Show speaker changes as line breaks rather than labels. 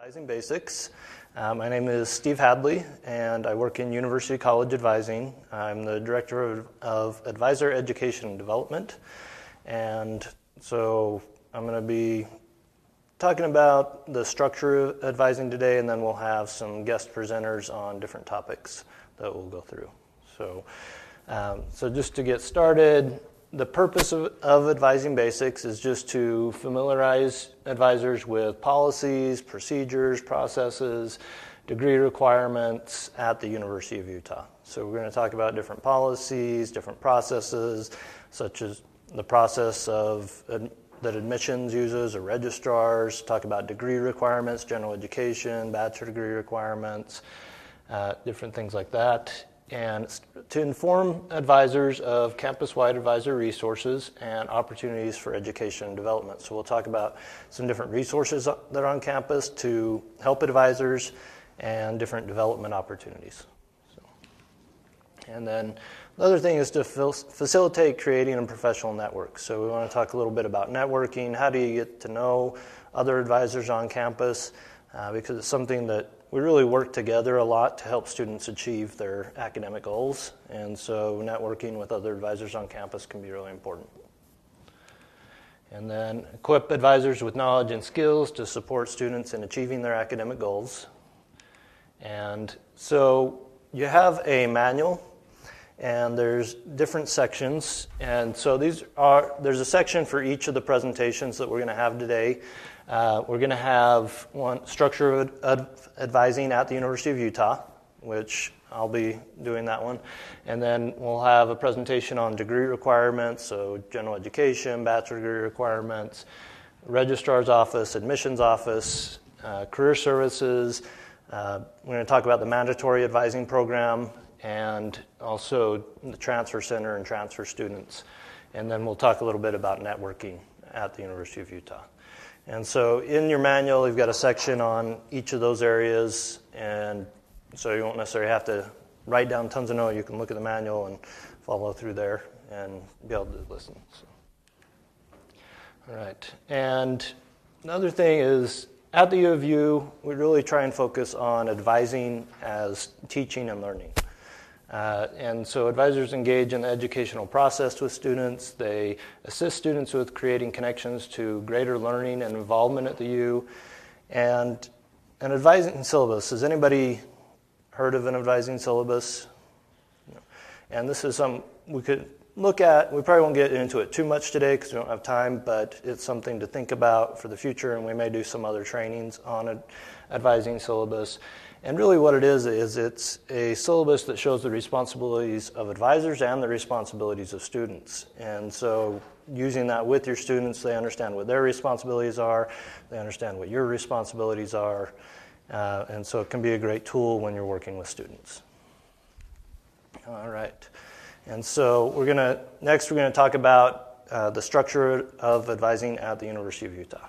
Advising Basics. My name is Steve Hadley, and I work in University College Advising. I'm the Director of Advisor Education and Development, and so I'm going to be talking about the structure of advising today, and then we'll have some guest presenters on different topics that we'll go through. So just to get started, the purpose of Advising Basics is just to familiarize advisors with policies, procedures, processes, degree requirements at the University of Utah. So we're going to talk about different policies, different processes, such as the process that admissions uses or registrars, talk about degree requirements, general education, bachelor degree requirements, different things like that. And to inform advisors of campus-wide advisor resources and opportunities for education and development. So we'll talk about some different resources that are on campus to help advisors and different development opportunities. And then the other thing is to facilitate creating a professional network. So we want to talk a little bit about networking. How do you get to know other advisors on campus? Because it's something that we really work together a lot to help students achieve their academic goals, and so networking with other advisors on campus can be really important. And then equip advisors with knowledge and skills to support students in achieving their academic goals. And so you have a manual, and there's different sections, and so there's a section for each of the presentations that we're going to have today. We're going to have one structure of advising at the University of Utah, which I'll be doing that one. And then we'll have a presentation on degree requirements, so general education, bachelor degree requirements, registrar's office, admissions office, career services. We're going to talk about the mandatory advising program and also the transfer center and transfer students. And then we'll talk a little bit about networking at the University of Utah. And so in your manual, you've got a section on each of those areas, and so you won't necessarily have to write down tons of notes. You can look at the manual and follow through there and be able to listen. So. All right. And another thing is, at the U of U, we really try and focus on advising as teaching and learning. And so advisors engage in the educational process with students. They assist students with creating connections to greater learning and involvement at the U. And an advising syllabus, has anybody heard of an advising syllabus? No. And this is something we could look at. We probably won't get into it too much today because we don't have time, but it's something to think about for the future, and we may do some other trainings on an advising syllabus. And really what it is it's a syllabus that shows the responsibilities of advisors and the responsibilities of students. And so using that with your students, they understand what their responsibilities are, they understand what your responsibilities are, and so it can be a great tool when you're working with students. All right. And so next we're going to talk about the structure of advising at the University of Utah.